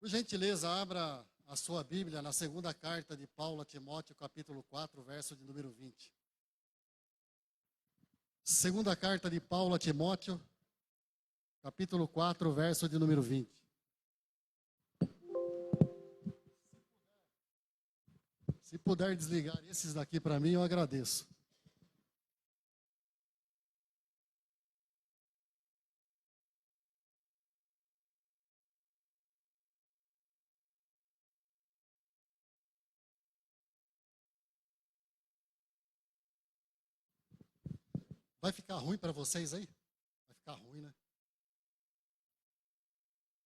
Por gentileza, abra a sua Bíblia na segunda carta de Paulo a Timóteo, capítulo 4, verso de número 20. Segunda carta de Paulo a Timóteo, capítulo 4, verso de número 20. Se puder desligar esses daqui para mim, eu agradeço. Vai ficar ruim para vocês aí? Vai ficar ruim, né?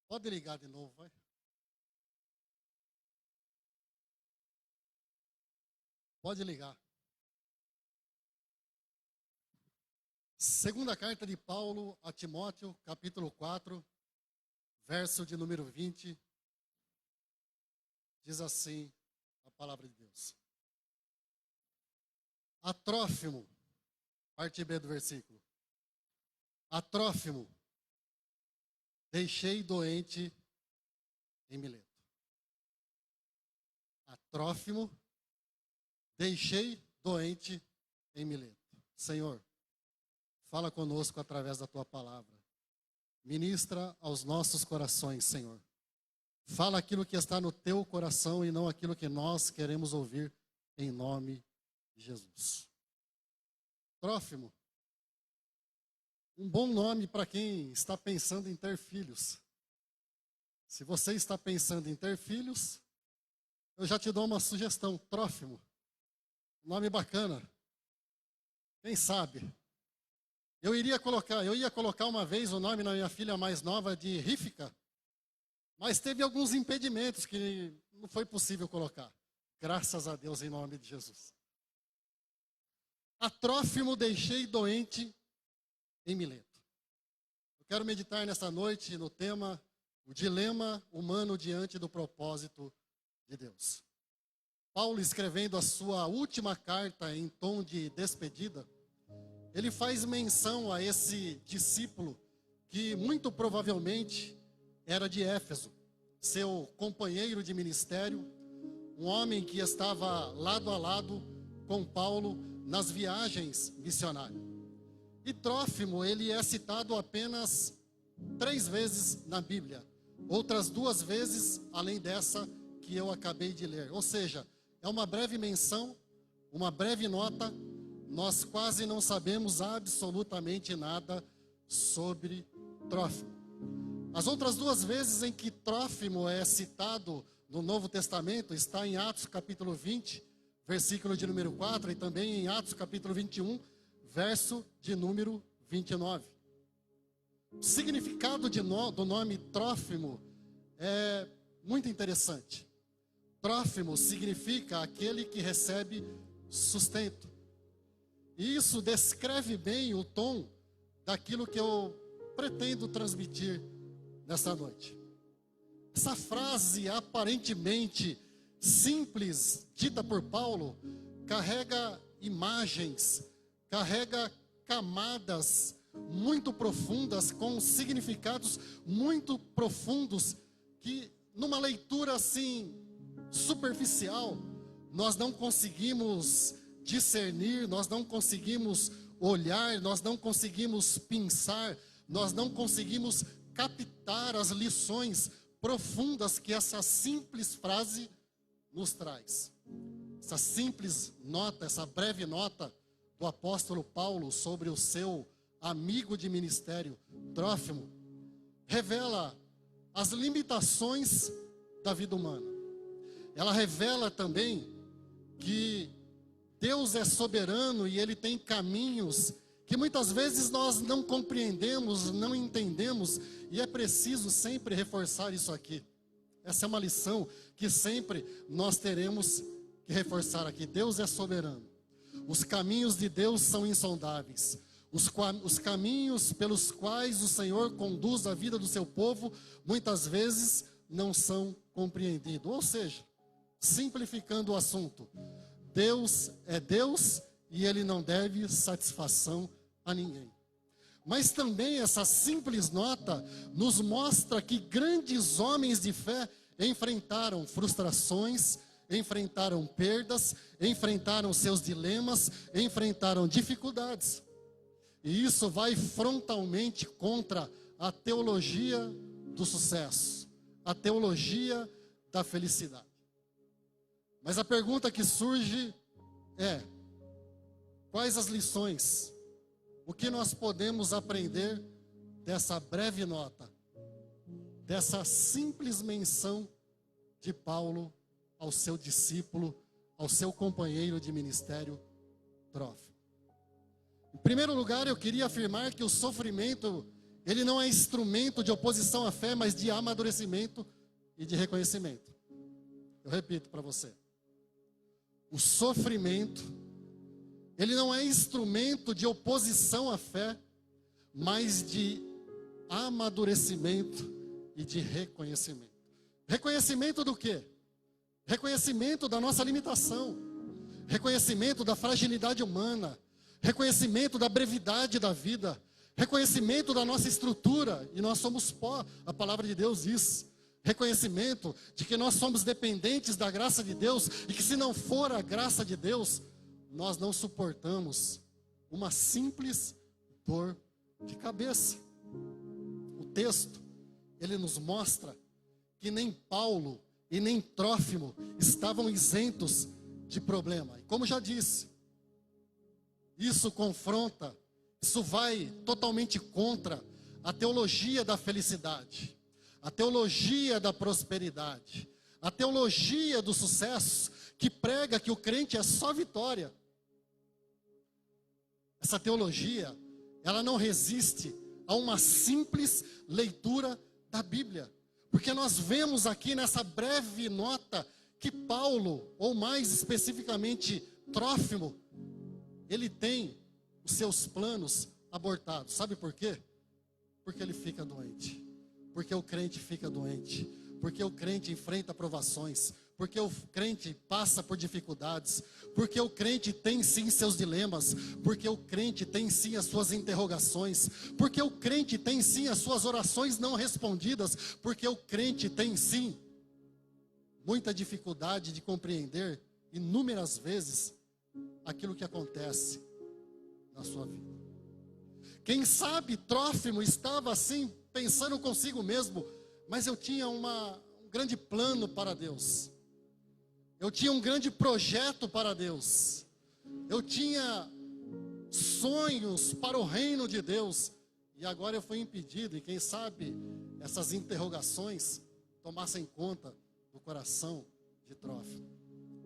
Pode ligar de novo, vai. Pode ligar. Segunda carta de Paulo a Timóteo, capítulo 4, verso de número 20. Diz assim a palavra de Deus. A Trófimo, parte B do versículo. A Trófimo, deixei doente em Mileto. A Trófimo, deixei doente em Mileto. Senhor, fala conosco através da tua palavra. Ministra aos nossos corações, Senhor. Fala aquilo que está no teu coração e não aquilo que nós queremos ouvir, em nome de Jesus. Trófimo, um bom nome para quem está pensando em ter filhos. Se você está pensando em ter filhos, eu já te dou uma sugestão, Trófimo. Nome bacana. Quem sabe? Eu ia colocar uma vez o nome na minha filha mais nova de Rífica, mas teve alguns impedimentos que não foi possível colocar. Graças a Deus, em nome de Jesus. A Trófimo deixei doente em Mileto. Eu quero meditar nessa noite no tema, o dilema humano diante do propósito de Deus. Paulo, escrevendo a sua última carta em tom de despedida, ele faz menção a esse discípulo que muito provavelmente era de Éfeso, seu companheiro de ministério, um homem que estava lado a lado com Paulo nas viagens missionárias. E Trófimo, ele é citado apenas 3 vezes na Bíblia, outras 2 vezes além dessa que eu acabei de ler. Ou seja, é uma breve menção, uma breve nota. Nós quase não sabemos absolutamente nada sobre Trófimo. As outras 2 vezes em que Trófimo é citado no Novo Testamento está em Atos capítulo 20, versículo de número 4, e também em Atos capítulo 21, verso de número 29. O significado do nome Trófimo é muito interessante. Trófimo significa aquele que recebe sustento. E isso descreve bem o tom daquilo que eu pretendo transmitir nessa noite. Essa frase aparentemente simples, dita por Paulo, carrega imagens, carrega camadas muito profundas, com significados muito profundos, que numa leitura assim, superficial, nós não conseguimos discernir, nós não conseguimos olhar, nós não conseguimos pensar, nós não conseguimos captar as lições profundas que essa simples frase nos traz. Essa simples nota, essa breve nota do apóstolo Paulo sobre o seu amigo de ministério, Trófimo, revela as limitações da vida humana. Ela revela também que Deus é soberano e Ele tem caminhos que muitas vezes nós não compreendemos, não entendemos, e é preciso sempre reforçar isso aqui. Essa é uma lição que sempre nós teremos que reforçar aqui. Deus é soberano. Os caminhos de Deus são insondáveis. Os caminhos pelos quais o Senhor conduz a vida do seu povo, muitas vezes não são compreendidos. Ou seja, simplificando o assunto, Deus é Deus e Ele não deve satisfação a ninguém. Mas também essa simples nota nos mostra que grandes homens de fé enfrentaram frustrações, enfrentaram perdas, enfrentaram seus dilemas, enfrentaram dificuldades. E isso vai frontalmente contra a teologia do sucesso, a teologia da felicidade. Mas a pergunta que surge é: quais as lições? O que nós podemos aprender dessa breve nota, dessa simples menção de Paulo ao seu discípulo, ao seu companheiro de ministério, Trófimo? Em primeiro lugar, eu queria afirmar que o sofrimento, ele não é instrumento de oposição à fé, mas de amadurecimento e de reconhecimento. Eu repito para você. O sofrimento, ele não é instrumento de oposição à fé, mas de amadurecimento e de reconhecimento. Reconhecimento do quê? Reconhecimento da nossa limitação, reconhecimento da fragilidade humana, reconhecimento da brevidade da vida, reconhecimento da nossa estrutura, e nós somos pó, a palavra de Deus diz. Reconhecimento de que nós somos dependentes da graça de Deus e que se não for a graça de Deus, nós não suportamos uma simples dor de cabeça. O texto, ele nos mostra que nem Paulo e nem Trófimo estavam isentos de problema. E como já disse, isso confronta, isso vai totalmente contra a teologia da felicidade, a teologia da prosperidade, a teologia do sucesso, que prega que o crente é só vitória. Essa teologia, ela não resiste a uma simples leitura da Bíblia. Porque nós vemos aqui nessa breve nota que Paulo, ou mais especificamente Trófimo, ele tem os seus planos abortados. Sabe por quê? Porque ele fica doente. Porque o crente fica doente. Porque o crente enfrenta provações. Porque o crente passa por dificuldades. Porque o crente tem sim seus dilemas. Porque o crente tem sim as suas interrogações. Porque o crente tem sim as suas orações não respondidas. Porque o crente tem sim muita dificuldade de compreender inúmeras vezes aquilo que acontece na sua vida. Quem sabe Trófimo estava assim, pensando consigo mesmo: mas eu tinha um grande plano para Deus. Eu tinha um grande projeto para Deus. Eu tinha sonhos para o reino de Deus. E agora eu fui impedido. E quem sabe essas interrogações tomassem conta do coração de Trófimo.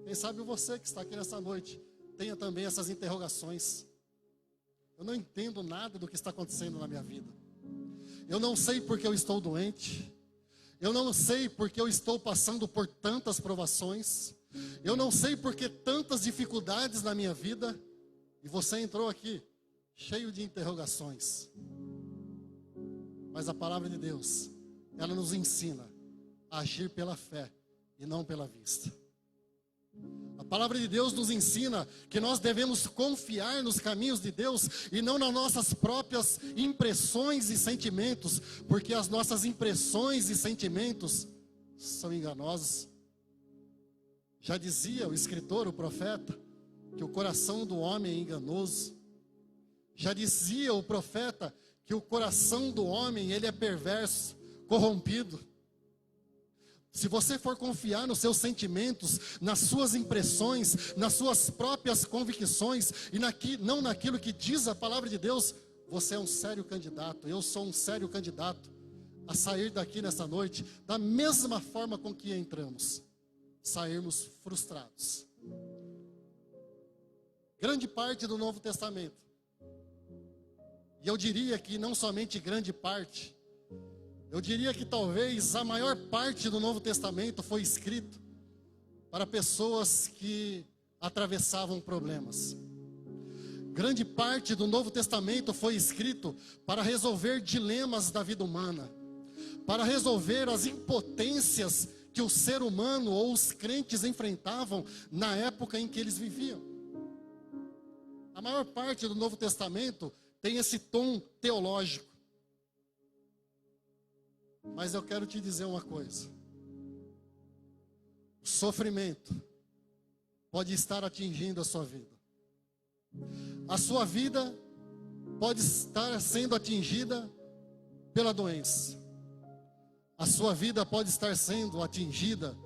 Quem sabe você que está aqui nessa noite tenha também essas interrogações. Eu não entendo nada do que está acontecendo na minha vida. Eu não sei porque eu estou doente. Eu não sei porque eu estou passando por tantas provações. Eu não sei porque tantas dificuldades na minha vida. E você entrou aqui cheio de interrogações. Mas a palavra de Deus, ela nos ensina a agir pela fé e não pela vista. A palavra de Deus nos ensina que nós devemos confiar nos caminhos de Deus e não nas nossas próprias impressões e sentimentos, porque as nossas impressões e sentimentos são enganosos. Já dizia o escritor, o profeta, que o coração do homem é enganoso. Já dizia o profeta que o coração do homem, ele é perverso, corrompido. Se você for confiar nos seus sentimentos, nas suas impressões, nas suas próprias convicções e não naquilo que diz a palavra de Deus, você é um sério candidato. Eu sou um sério candidato a sair daqui nessa noite da mesma forma com que entramos, sairmos frustrados. Grande parte do Novo Testamento, e eu diria que não somente grande parte, eu diria que talvez a maior parte do Novo Testamento foi escrito para pessoas que atravessavam problemas. Grande parte do Novo Testamento foi escrito para resolver dilemas da vida humana, para resolver as impotências que o ser humano ou os crentes enfrentavam na época em que eles viviam. A maior parte do Novo Testamento tem esse tom teológico. Mas eu quero te dizer uma coisa. sofrimento pode estar atingindo a sua vida. A sua vida pode estar sendo atingida pela doença. A sua vida pode estar sendo atingida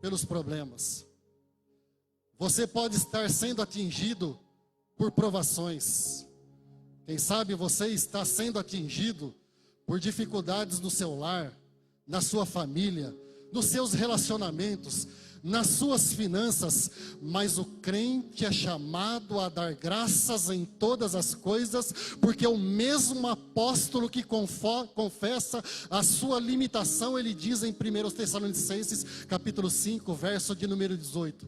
pelos problemas. Você pode estar sendo atingido por provações. Quem sabe você está sendo atingido por dificuldades no seu lar, na sua família, nos seus relacionamentos, nas suas finanças, mas o crente é chamado a dar graças em todas as coisas, porque o mesmo apóstolo que confessa a sua limitação, ele diz em 1 Tessalonicenses, capítulo 5, verso de número 18,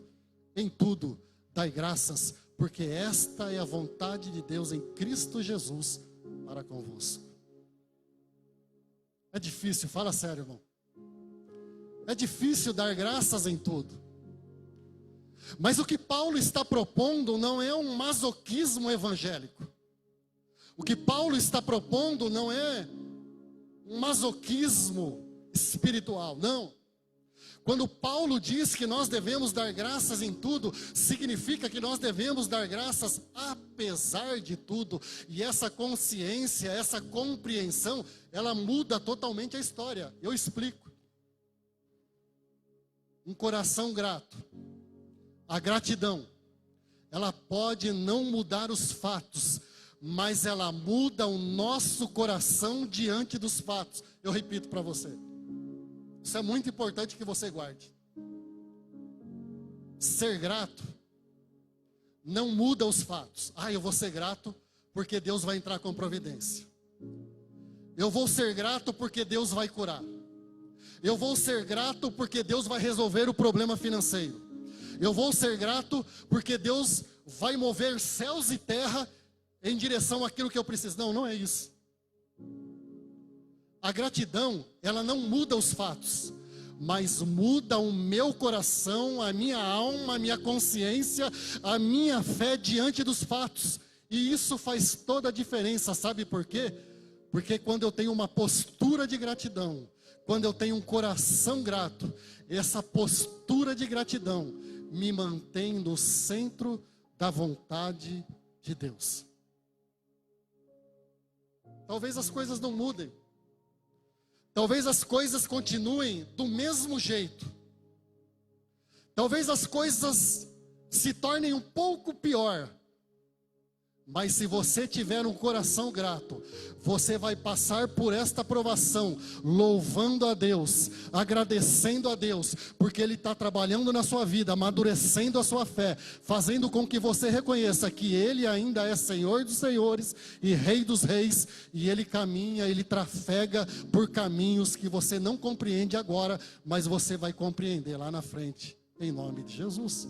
em tudo dai graças, porque esta é a vontade de Deus em Cristo Jesus para convosco. É difícil, fala sério, irmão. É difícil dar graças em tudo. Mas o que Paulo está propondo não é um masoquismo evangélico. O que Paulo está propondo não é um masoquismo espiritual, não. Quando Paulo diz que nós devemos dar graças em tudo, significa que nós devemos dar graças apesar de tudo. E essa consciência, essa compreensão, ela muda totalmente a história. Eu explico. Um coração grato, a gratidão, ela pode não mudar os fatos, mas ela muda o nosso coração diante dos fatos. Eu repito para você. Isso é muito importante que você guarde. Ser grato não muda os fatos. Eu vou ser grato porque Deus vai entrar com providência. Eu vou ser grato porque Deus vai curar. Eu vou ser grato porque Deus vai resolver o problema financeiro. Eu vou ser grato porque Deus vai mover céus e terra em direção àquilo que eu preciso. Não, não é isso. A gratidão, ela não muda os fatos, mas muda o meu coração, a minha alma, a minha consciência, a minha fé diante dos fatos. E isso faz toda a diferença, sabe por quê? Porque quando eu tenho uma postura de gratidão, quando eu tenho um coração grato, essa postura de gratidão me mantém no centro da vontade de Deus. Talvez as coisas não mudem. Talvez as coisas continuem do mesmo jeito. Talvez as coisas se tornem um pouco pior. Mas se você tiver um coração grato, você vai passar por esta provação, louvando a Deus, agradecendo a Deus, porque Ele está trabalhando na sua vida, amadurecendo a sua fé, fazendo com que você reconheça que Ele ainda é Senhor dos senhores e Rei dos reis, e Ele caminha, Ele trafega por caminhos que você não compreende agora, mas você vai compreender lá na frente, em nome de Jesus.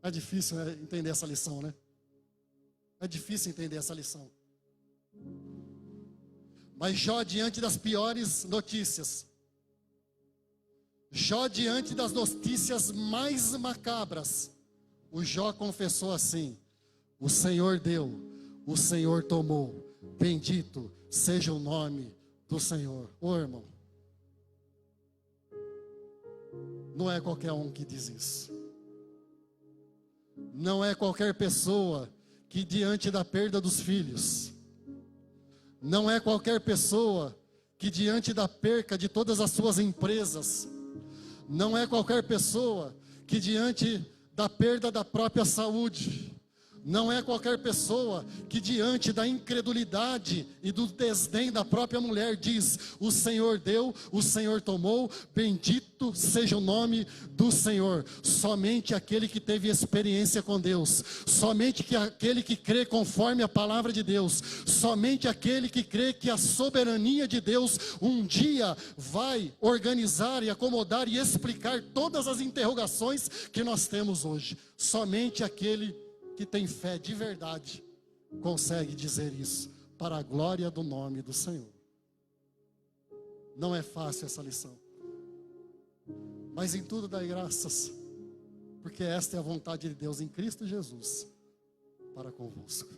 É difícil entender essa lição, né? É difícil entender essa lição. Mas Jó, diante das piores notícias, Jó, diante das notícias mais macabras, o Jó confessou assim: o Senhor deu, o Senhor tomou, bendito seja o nome do Senhor. Ô irmão, não é qualquer um que diz isso. Não é qualquer pessoa que diante da perda dos filhos, não é qualquer pessoa que diante da perca de todas as suas empresas, não é qualquer pessoa que diante da perda da própria saúde, não é qualquer pessoa que diante da incredulidade e do desdém da própria mulher diz: o Senhor deu, o Senhor tomou, bendito seja o nome do Senhor. Somente aquele que teve experiência com Deus, somente aquele que crê conforme a palavra de Deus, somente aquele que crê que a soberania de Deus um dia vai organizar e acomodar e explicar todas as interrogações que nós temos hoje. Somente aquele que tem fé de verdade consegue dizer isso, para a glória do nome do Senhor. Não é fácil essa lição, mas em tudo dai graças, porque esta é a vontade de Deus em Cristo Jesus para convosco.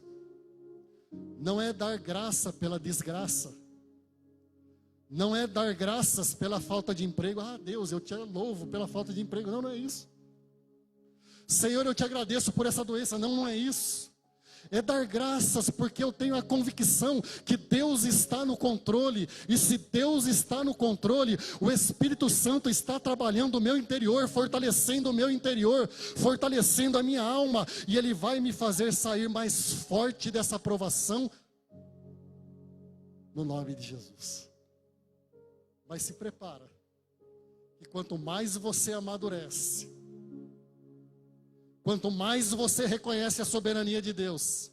Não é dar graça pela desgraça, Não é dar graças pela falta de emprego. Ah, Deus, eu te louvo pela falta de emprego. Não, não é isso. Senhor, eu te agradeço por essa doença. Não, não é isso. É dar graças porque eu tenho a convicção que Deus está no controle. E se Deus está no controle, o Espírito Santo está trabalhando o meu interior, fortalecendo o meu interior, fortalecendo a minha alma. E Ele vai me fazer sair mais forte dessa provação, no nome de Jesus. Mas se prepara. E quanto mais você amadurece, quanto mais você reconhece a soberania de Deus,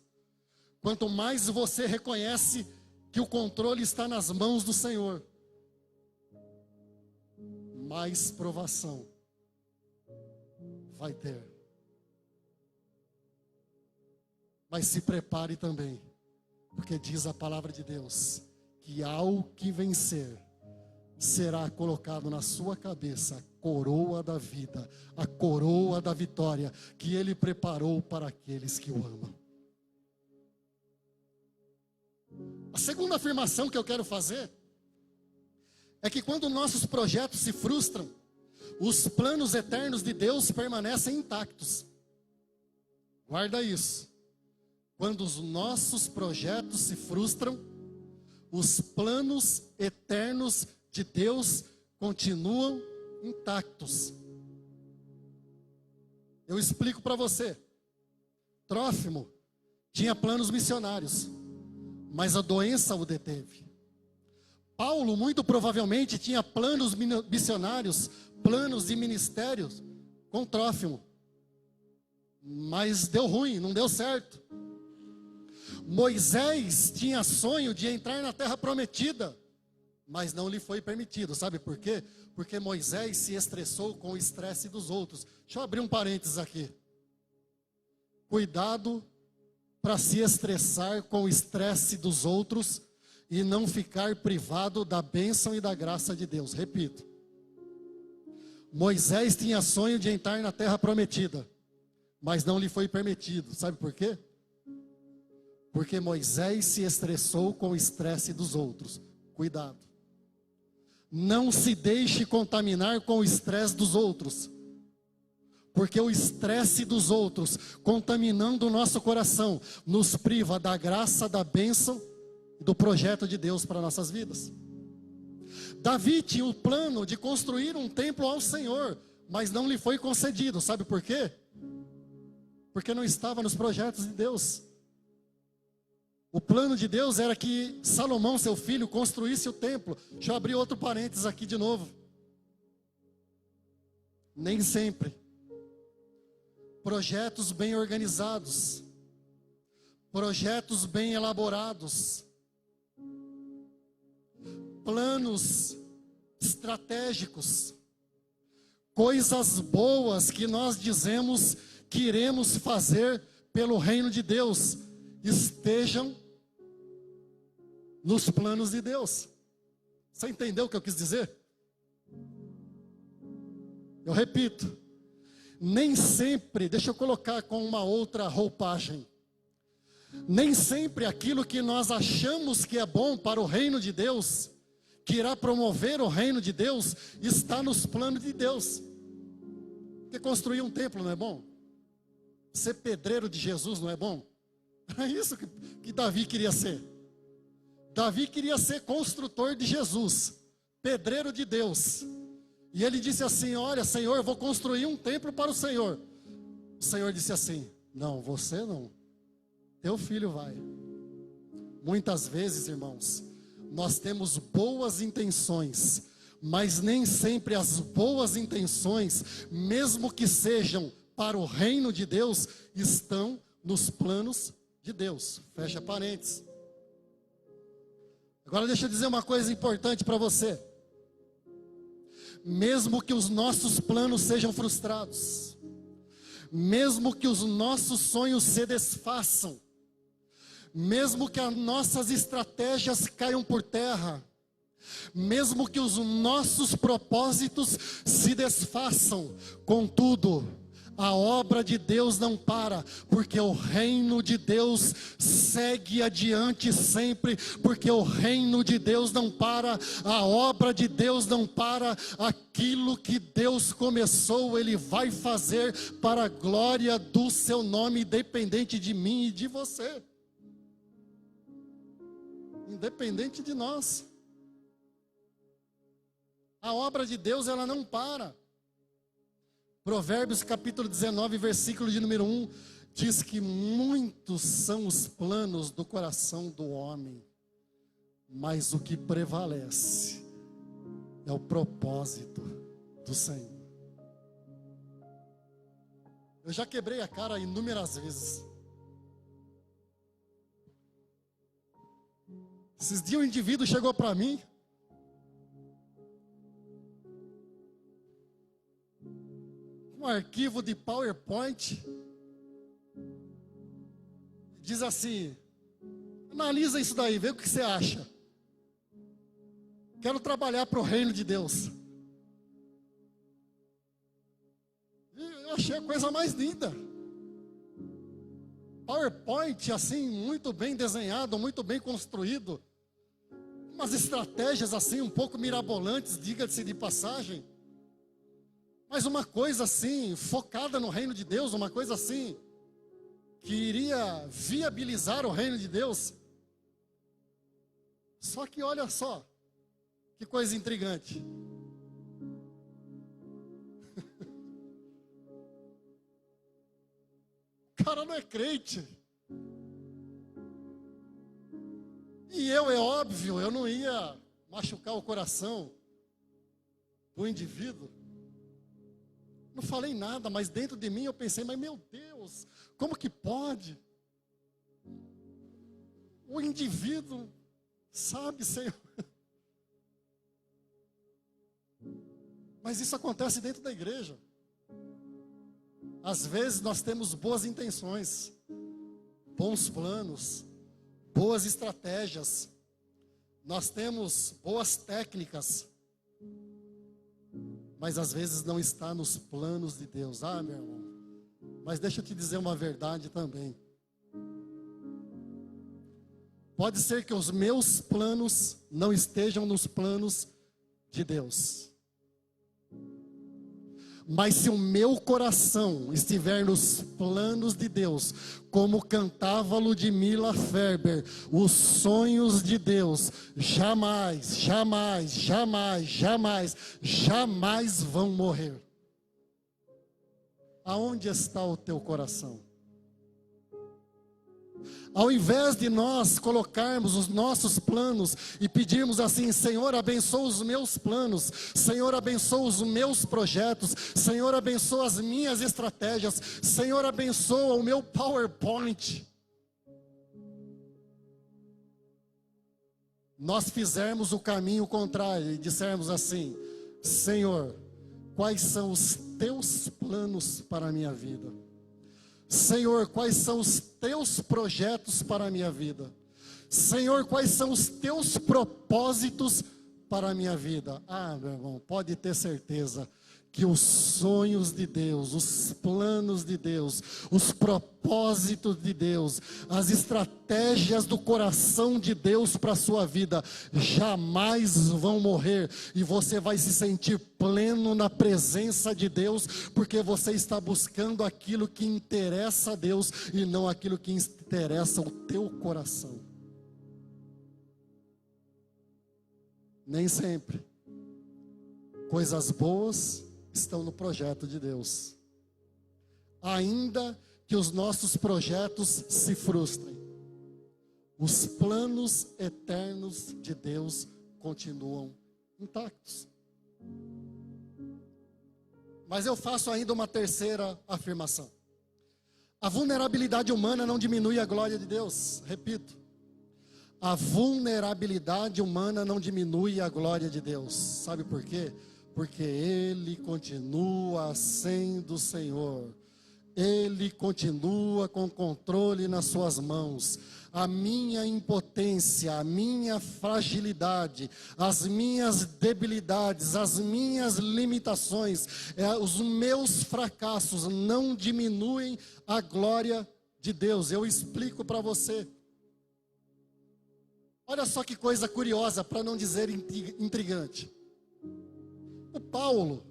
quanto mais você reconhece que o controle está nas mãos do Senhor, mais provação vai ter. Mas se prepare também, porque diz a palavra de Deus, que ao que vencer, será colocado na sua cabeça a coroa da vida, a coroa da vitória, que Ele preparou para aqueles que o amam. A segunda afirmação que eu quero fazer, é que quando nossos projetos se frustram, os planos eternos de Deus permanecem intactos. Guarda isso. Quando os nossos projetos se frustram, os planos eternos de Deus continuam intactos. Eu explico para você. Trófimo tinha planos missionários, mas a doença o deteve. Paulo muito provavelmente tinha planos missionários, planos de ministérios com Trófimo, mas deu ruim, não deu certo. Moisés tinha sonho de entrar na terra prometida, mas não lhe foi permitido. Sabe por quê? Porque Moisés se estressou com o estresse dos outros. Deixa eu abrir um parênteses aqui. Cuidado para se estressar com o estresse dos outros e não ficar privado da bênção e da graça de Deus. Repito. Moisés tinha sonho de entrar na terra prometida, mas não lhe foi permitido. Sabe por quê? Porque Moisés se estressou com o estresse dos outros. Cuidado. Não se deixe contaminar com o estresse dos outros. Porque o estresse dos outros, contaminando o nosso coração, nos priva da graça, da bênção e do projeto de Deus para nossas vidas. Davi tinha o plano de construir um templo ao Senhor, mas não lhe foi concedido. Sabe por quê? Porque não estava nos projetos de Deus. O plano de Deus era que Salomão, seu filho, construísse o templo. Deixa eu abrir outro parênteses aqui de novo. Nem sempre. Projetos bem organizados, projetos bem elaborados, planos estratégicos, coisas boas que nós dizemos que iremos fazer pelo reino de Deus, estejam nos planos de Deus. Você entendeu o que eu quis dizer? Eu repito, nem sempre, deixa eu colocar com uma outra roupagem, nem sempre aquilo que nós achamos que é bom para o reino de Deus, que irá promover o reino de Deus, está nos planos de Deus. Porque construir um templo não é bom? Ser pedreiro de Jesus não é bom? É isso que Davi queria ser. Davi queria ser construtor de Jesus, pedreiro de Deus. E ele disse assim: olha, Senhor, eu vou construir um templo para o Senhor. O Senhor disse assim: não, você não, teu filho vai. Muitas vezes, irmãos, nós temos boas intenções, mas nem sempre as boas intenções, mesmo que sejam para o reino de Deus, estão nos planos de Deus. Fecha parênteses. Agora deixa eu dizer uma coisa importante para você. Mesmo que os nossos planos sejam frustrados, mesmo que os nossos sonhos se desfaçam, mesmo que as nossas estratégias caiam por terra, mesmo que os nossos propósitos se desfaçam, contudo, A obra de Deus não para, porque o reino de Deus segue adiante sempre, porque o reino de Deus não para, a obra de Deus não para, aquilo que Deus começou, Ele vai fazer para a glória do seu nome, independente de mim e de você, independente de nós. A obra de Deus, ela não para. Provérbios capítulo 19, versículo de número 1, diz que muitos são os planos do coração do homem, mas o que prevalece é o propósito do Senhor. Eu já quebrei a cara inúmeras vezes. Esses dias um indivíduo chegou para mim, um arquivo de PowerPoint, diz assim: analisa isso daí, vê o que você acha. Quero trabalhar para o reino de Deus. E eu achei a coisa mais linda. PowerPoint assim, muito bem desenhado, muito bem construído, umas estratégias assim um pouco mirabolantes, diga-se de passagem. Mas uma coisa assim, focada no reino de Deus, uma coisa assim, que iria viabilizar o reino de Deus. Só que olha só, que coisa intrigante. O cara não é crente. E eu, é óbvio, eu não ia machucar o coração do indivíduo. Não falei nada, mas dentro de mim eu pensei, mas meu Deus, como que pode? O indivíduo, sabe, Senhor. Mas isso acontece dentro da igreja. Às vezes nós temos boas intenções, bons planos, boas estratégias, nós temos boas técnicas, mas às vezes não está nos planos de Deus. Ah, meu irmão, mas deixa eu te dizer uma verdade também. Pode ser que os meus planos não estejam nos planos de Deus. Mas se o meu coração estiver nos planos de Deus, como cantava Ludmila Ferber, os sonhos de Deus jamais, jamais, jamais, jamais, jamais vão morrer. Aonde está o teu coração? Ao invés de nós colocarmos os nossos planos e pedirmos assim: Senhor, abençoa os meus planos, Senhor, abençoa os meus projetos, Senhor, abençoa as minhas estratégias, Senhor, abençoa o meu PowerPoint. Nós fizermos o caminho contrário e dissermos assim: Senhor, quais são os teus planos para a minha vida? Senhor, quais são os teus projetos para a minha vida? Senhor, quais são os teus propósitos para a minha vida? Ah, meu irmão, pode ter certeza que os sonhos de Deus, os planos de Deus, os propósitos de Deus, as estratégias do coração de Deus para a sua vida jamais vão morrer, e você vai se sentir pleno na presença de Deus, porque você está buscando aquilo que interessa a Deus e não aquilo que interessa ao teu coração. Nem sempre coisas boas estão no projeto de Deus, ainda que os nossos projetos se frustrem, os planos eternos de Deus continuam intactos. Mas eu faço ainda uma terceira afirmação: a vulnerabilidade humana não diminui a glória de Deus. Repito, a vulnerabilidade humana não diminui a glória de Deus. Sabe por quê? Porque Ele continua sendo o Senhor. Ele continua com o controle nas suas mãos. A minha impotência, a minha fragilidade, as minhas debilidades, as minhas limitações, os meus fracassos não diminuem a glória de Deus. Eu explico para você. Olha só que coisa curiosa, para não dizer intrigante. O Paulo,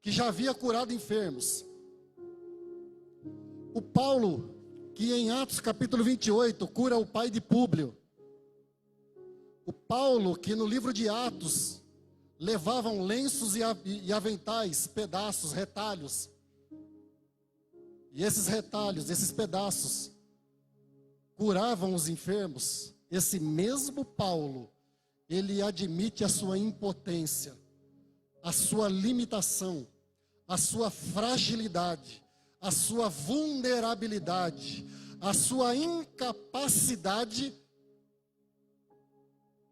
que já havia curado enfermos. O Paulo, que em Atos capítulo 28, cura o pai de Públio. O Paulo, que no livro de Atos, levavam lenços e aventais, pedaços, retalhos. E esses retalhos, esses pedaços, curavam os enfermos. Esse mesmo Paulo, ele admite a sua impotência, a sua limitação, a sua fragilidade, a sua vulnerabilidade, a sua incapacidade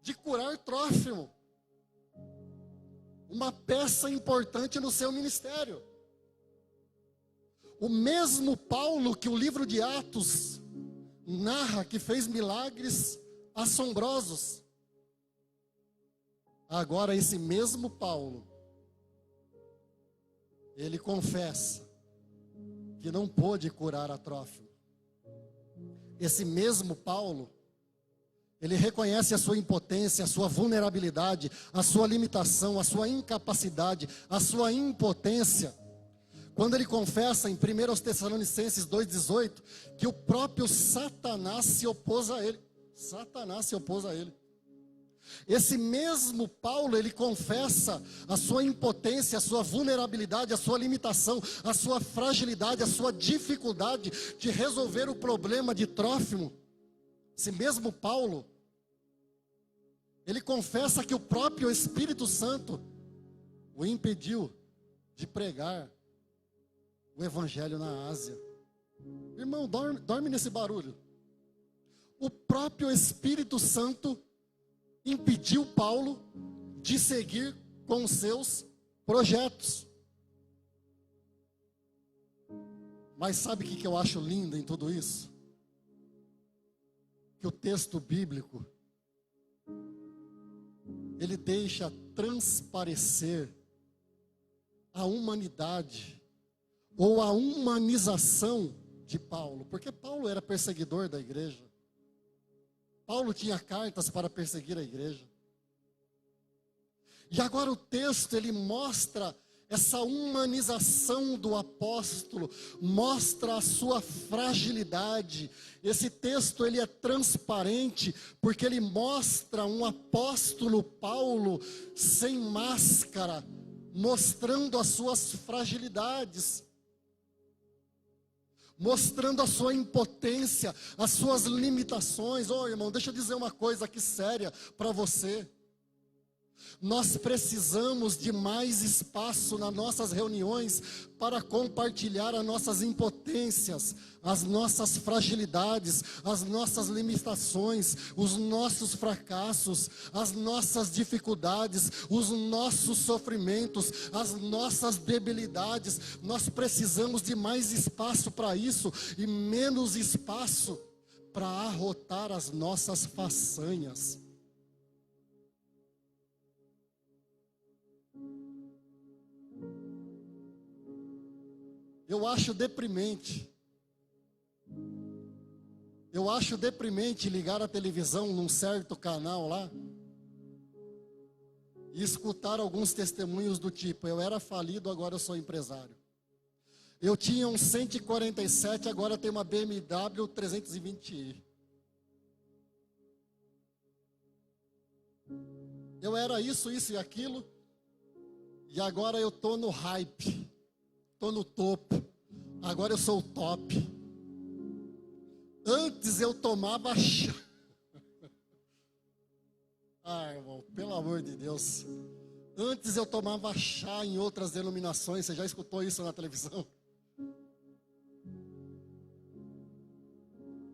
de curar Trófimo, uma peça importante no seu ministério. O mesmo Paulo que o livro de Atos narra que fez milagres assombrosos. Agora esse mesmo Paulo, ele confessa que não pôde curar a Trófimo. Esse mesmo Paulo, ele reconhece a sua impotência, a sua vulnerabilidade, a sua limitação, a sua incapacidade, a sua impotência. Quando ele confessa em 1 Tessalonicenses 2,18, que o próprio Satanás se opôs a ele. Satanás se opôs a ele. Esse mesmo Paulo, ele confessa a sua impotência, a sua vulnerabilidade, a sua limitação, a sua fragilidade, a sua dificuldade de resolver o problema de Trófimo. Esse mesmo Paulo, ele confessa que o próprio Espírito Santo o impediu de pregar o Evangelho na Ásia. Irmão, dorme nesse barulho. O próprio Espírito Santo impediu Paulo de seguir com os seus projetos. Mas sabe o que eu acho lindo em tudo isso? Que o texto bíblico, ele deixa transparecer a humanidade ou a humanização de Paulo, porque Paulo era perseguidor da igreja. Paulo tinha cartas para perseguir a igreja. E agora o texto, ele mostra essa humanização do apóstolo, mostra a sua fragilidade. Esse texto, ele é transparente, porque ele mostra um apóstolo Paulo sem máscara, mostrando as suas fragilidades, mostrando a sua impotência, as suas limitações. Irmão, deixa eu dizer uma coisa aqui séria para você. Nós precisamos de mais espaço nas nossas reuniões para compartilhar as nossas impotências, as nossas fragilidades, as nossas limitações, os nossos fracassos, as nossas dificuldades, os nossos sofrimentos, as nossas debilidades. Nós precisamos de mais espaço para isso e menos espaço para arrotar as nossas façanhas. Eu acho deprimente. Eu acho deprimente ligar a televisão num certo canal lá e escutar alguns testemunhos do tipo: eu era falido, agora eu sou empresário. Eu tinha um 147, agora tenho uma BMW 320i. Eu era isso e aquilo, e agora eu estou no hype. Estou no topo, agora eu sou o top. Antes eu tomava chá. Irmão, pelo amor de Deus. Antes eu tomava chá em outras denominações. Você já escutou isso na televisão?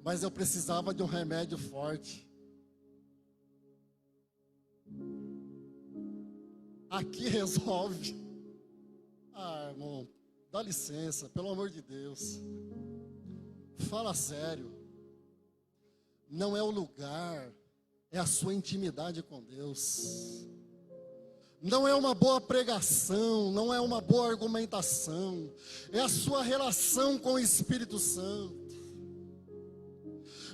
Mas eu precisava de um remédio forte. Aqui resolve. Irmão, Dá licença, pelo amor de Deus. Fala sério. Não é o lugar, é a sua intimidade com Deus. Não é uma boa pregação, não é uma boa argumentação, é a sua relação com o Espírito Santo.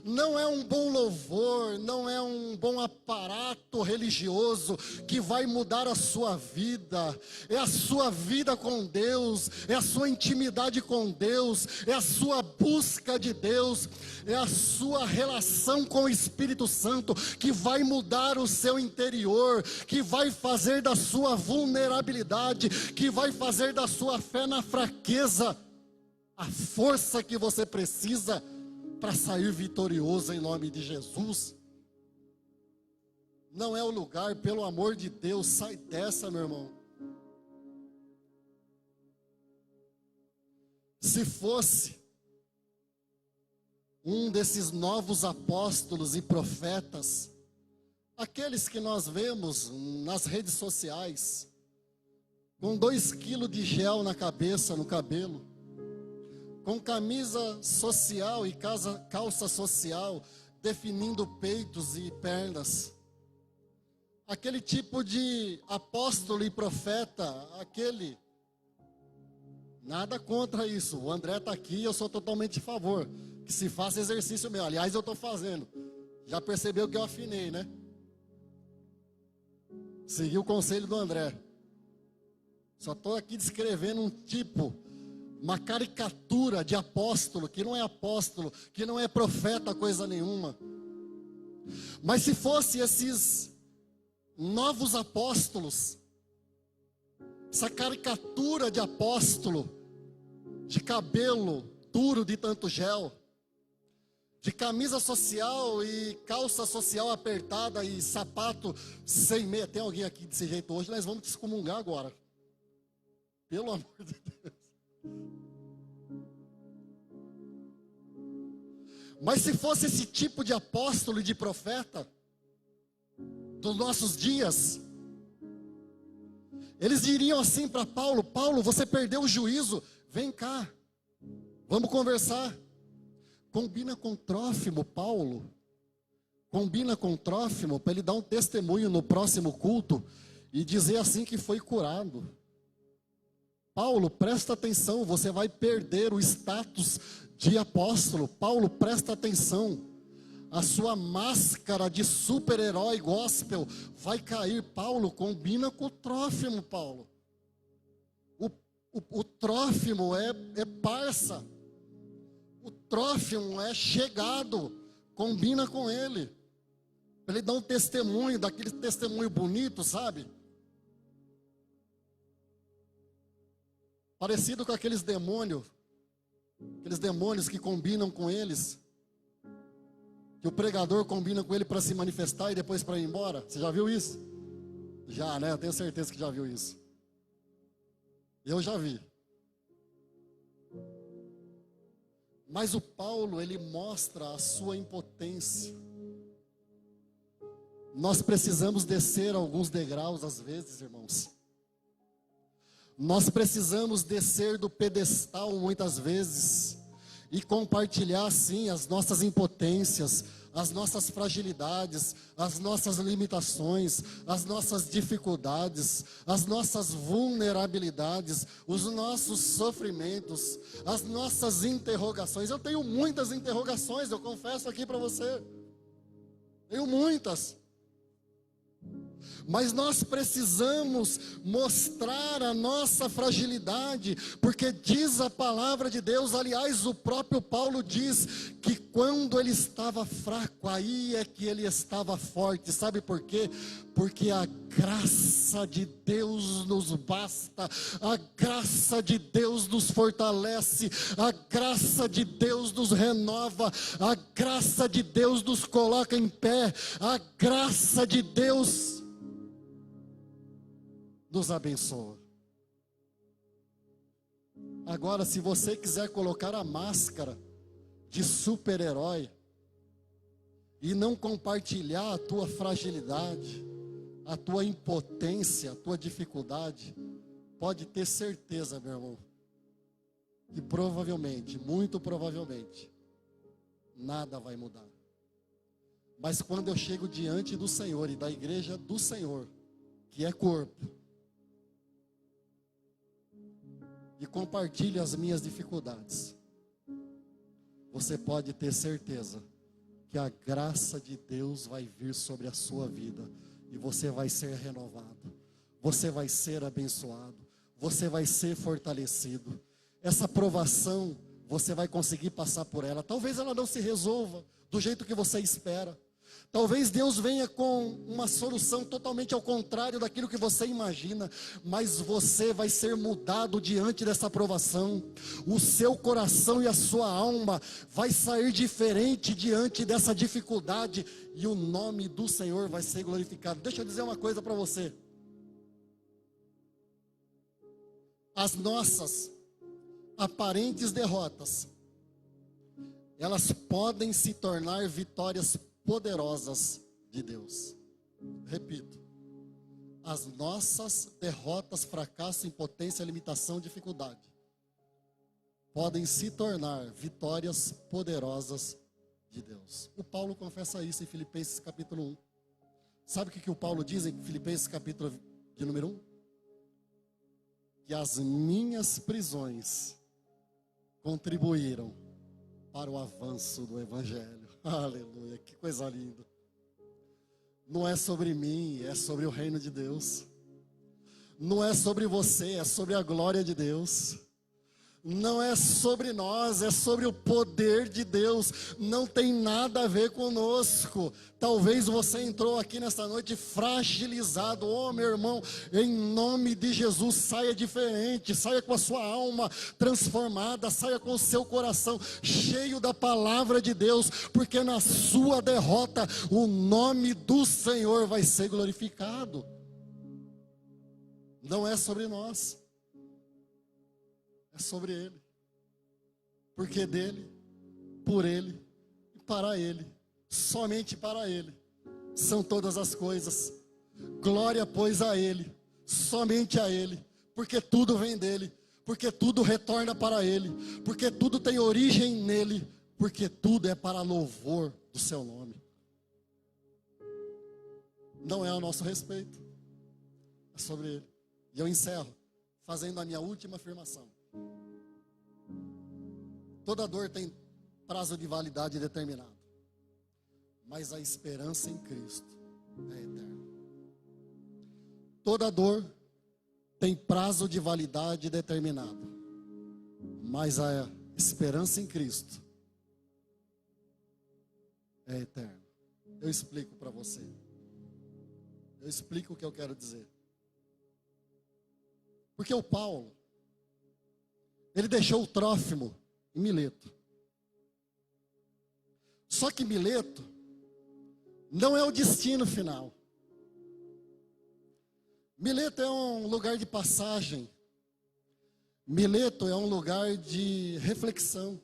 Não é um bom louvor, não é um bom aparato religioso que vai mudar a sua vida. É a sua vida com Deus, é a sua intimidade com Deus, é a sua busca de Deus, é a sua relação com o Espírito Santo que vai mudar o seu interior, que vai fazer da sua vulnerabilidade, que vai fazer da sua fé na fraqueza a força que você precisa para sair vitorioso em nome de Jesus. Não é o lugar, pelo amor de Deus, sai dessa, meu irmão. Se fosse um desses novos apóstolos e profetas, aqueles que nós vemos nas redes sociais, com 2 quilos de gel na cabeça, no cabelo, com camisa social e calça social, definindo peitos e pernas. Aquele tipo de apóstolo e profeta, nada contra isso. O André está aqui, eu sou totalmente a favor, que se faça exercício meu. Aliás, eu estou fazendo. Já percebeu que eu afinei, né? Segui o conselho do André. Só estou aqui descrevendo um tipo, uma caricatura de apóstolo, que não é profeta, coisa nenhuma. Mas se fosse esses novos apóstolos, essa caricatura de apóstolo, de cabelo duro de tanto gel, de camisa social e calça social apertada e sapato sem meia. Tem alguém aqui desse jeito hoje? Nós vamos excomungar agora. Pelo amor de Deus. Mas se fosse esse tipo de apóstolo e de profeta dos nossos dias, eles diriam assim para Paulo: Paulo, você perdeu o juízo, vem cá, vamos conversar. Combina com Trófimo, Paulo, combina com Trófimo para ele dar um testemunho no próximo culto e dizer assim que foi curado. Paulo, presta atenção, você vai perder o status de apóstolo. Paulo, presta atenção, a sua máscara de super-herói gospel vai cair. Paulo, combina com o Trófimo, Paulo. O Trófimo é parça. O Trófimo é chegado. Combina com ele. Para ele dar um testemunho, daquele testemunho bonito, sabe? Parecido com aqueles demônios que combinam com eles, que o pregador combina com ele para se manifestar e depois para ir embora. Você já viu isso? Já, né? Eu tenho certeza que já viu isso. Eu já vi. Mas o Paulo, ele mostra a sua impotência. Nós precisamos descer alguns degraus às vezes, irmãos. Nós precisamos descer do pedestal muitas vezes e compartilhar sim as nossas impotências, as nossas fragilidades, as nossas limitações, as nossas dificuldades, as nossas vulnerabilidades, os nossos sofrimentos, as nossas interrogações. Eu tenho muitas interrogações, eu confesso aqui para você. Tenho muitas. Mas nós precisamos mostrar a nossa fragilidade, porque diz a palavra de Deus, aliás, o próprio Paulo diz que quando ele estava fraco, aí é que ele estava forte. Sabe por quê? Porque a graça de Deus nos basta, a graça de Deus nos fortalece, a graça de Deus nos renova, a graça de Deus nos coloca em pé, a graça de Deus nos abençoa. Agora, se você quiser colocar a máscara de super-herói e não compartilhar a tua fragilidade, a tua impotência, a tua dificuldade, pode ter certeza, meu irmão, que provavelmente, muito provavelmente, nada vai mudar. Mas quando eu chego diante do Senhor e da igreja do Senhor, que é corpo, e compartilho as minhas dificuldades, você pode ter certeza que a graça de Deus vai vir sobre a sua vida e você vai ser renovado, você vai ser abençoado, você vai ser fortalecido. Essa provação, você vai conseguir passar por ela. Talvez ela não se resolva do jeito que você espera. Talvez Deus venha com uma solução totalmente ao contrário daquilo que você imagina, mas você vai ser mudado diante dessa provação. O seu coração e a sua alma vai sair diferente diante dessa dificuldade e o nome do Senhor vai ser glorificado. Deixa eu dizer uma coisa para você. As nossas aparentes derrotas, elas podem se tornar vitórias poderosas de Deus. Repito, as nossas derrotas, fracasso, impotência, limitação, dificuldade podem se tornar vitórias poderosas de Deus. O Paulo confessa isso em Filipenses capítulo 1. Sabe o que o Paulo diz em Filipenses capítulo de número 1? Que as minhas prisões contribuíram para o avanço do Evangelho. Aleluia, que coisa linda. Não é sobre mim, é sobre o reino de Deus. Não é sobre você, é sobre a glória de Deus. Não é sobre nós, é sobre o poder de Deus. Não tem nada a ver conosco. Talvez você entrou aqui nesta noite fragilizado. Oh, meu irmão, em nome de Jesus, saia diferente. Saia com a sua alma transformada. Saia com o seu coração cheio da palavra de Deus. Porque na sua derrota, o nome do Senhor vai ser glorificado. Não é sobre nós. É sobre Ele, porque dele, por Ele e para Ele, somente para Ele, são todas as coisas. Glória, pois, a Ele, somente a Ele, porque tudo vem dEle, porque tudo retorna para Ele, porque tudo tem origem nele, porque tudo é para louvor do Seu nome. Não é a nosso respeito, é sobre Ele. E eu encerro fazendo a minha última afirmação. Toda dor tem prazo de validade determinado, mas a esperança em Cristo é eterna. Toda dor tem prazo de validade determinado, mas a esperança em Cristo é eterna. Eu explico para você. Eu explico o que eu quero dizer. Porque o Paulo, ele deixou o Trófimo em Mileto. Só que Mileto não é o destino final. Mileto é um lugar de passagem. Mileto é um lugar de reflexão.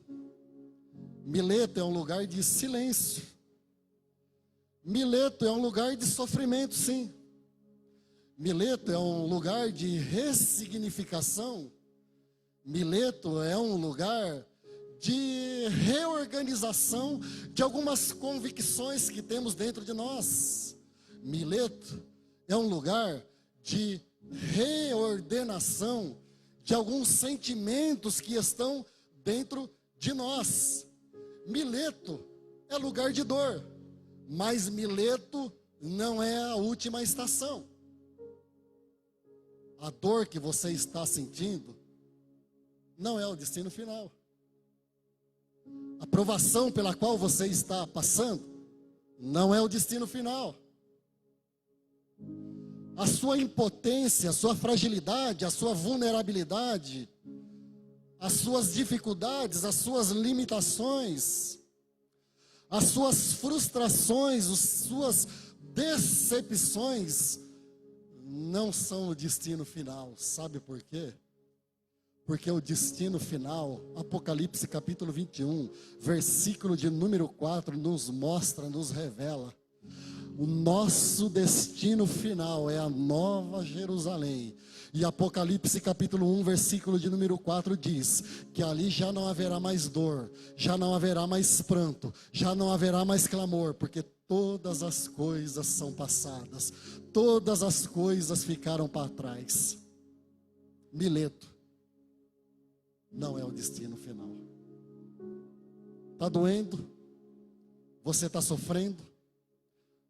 Mileto é um lugar de silêncio. Mileto é um lugar de sofrimento, sim. Mileto é um lugar de ressignificação. Mileto é um lugar de reorganização de algumas convicções que temos dentro de nós. Mileto é um lugar de reordenação de alguns sentimentos que estão dentro de nós. Mileto é lugar de dor, mas Mileto não é a última estação. A dor que você está sentindo não é o destino final. A provação pela qual você está passando não é o destino final. A sua impotência, a sua fragilidade, a sua vulnerabilidade, as suas dificuldades, as suas limitações, as suas frustrações, as suas decepções não são o destino final. Sabe por quê? Porque o destino final, Apocalipse capítulo 21, versículo de número 4, nos mostra, nos revela. O nosso destino final é a Nova Jerusalém. E Apocalipse capítulo 1, versículo de número 4 diz que ali já não haverá mais dor, já não haverá mais pranto, já não haverá mais clamor, porque todas as coisas são passadas, todas as coisas ficaram para trás. Mileto não é o destino final. Está doendo? Você está sofrendo?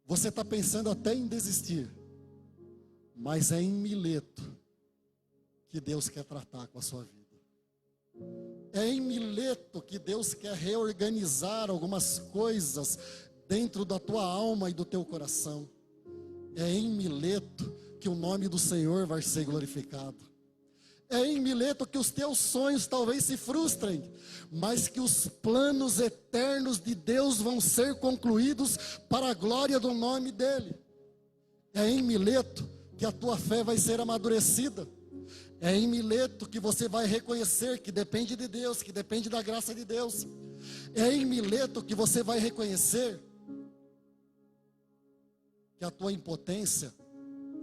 Você está pensando até em desistir? Mas é em Mileto que Deus quer tratar com a sua vida. É em Mileto que Deus quer reorganizar algumas coisas dentro da tua alma e do teu coração. É em Mileto que o nome do Senhor vai ser glorificado. É em Mileto que os teus sonhos talvez se frustrem, mas que os planos eternos de Deus vão ser concluídos para a glória do nome dEle. É em Mileto que a tua fé vai ser amadurecida. É em Mileto que você vai reconhecer que depende de Deus, que depende da graça de Deus. É em Mileto que você vai reconhecer que a tua impotência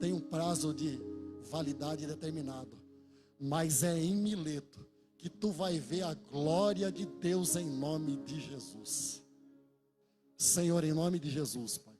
tem um prazo de validade determinado. Mas é em Mileto que tu vai ver a glória de Deus em nome de Jesus. Senhor, em nome de Jesus, Pai.